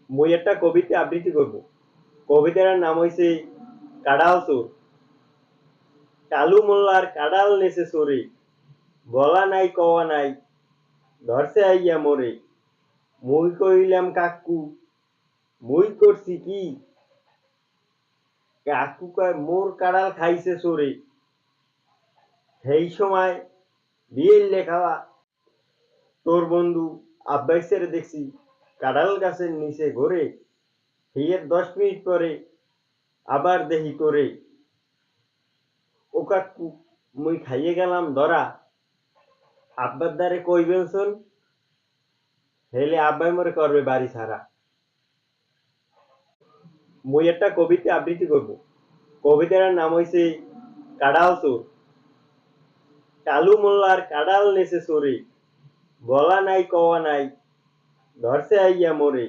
মুই একটা কবিতা আবৃত্তি করব। কবিতার নাম হইছে কাড়াল চোর। কালু মোল্লার কাড়াল নেছে চোরে, বলা নাই কওয়া নাই, ধরছে আইয়া মোরে। মুই কইলাম কাকু, মুই করছি কি? কাকু কয় মোর কাড়াল খাইছে চোরে। সেই সময় বিয়েল্লে খাওয়া তোর বন্ধু আব্বাইসের দেখছি কাঁঠাল গাছের নিচে ঘোরে। হিয়ের 10 মিনিট পরে আবার দেখি তোরে। ও কাকু, মুই খাইয়ে গেলাম ধরা, আব্বার দ্বারে কইবেন শোন, হেলে আব্বাই মরে করবে বাড়ি ছাড়া। মুই একটা কবিতা আবৃত্তি করব। কবিতার নাম হইছে কাঁড়াল চোর। কালু মোল্লার কাঁড়াল নেছে চোরে, বলা নাই কওয়া নাই, ধরছে আইয়া মোরে।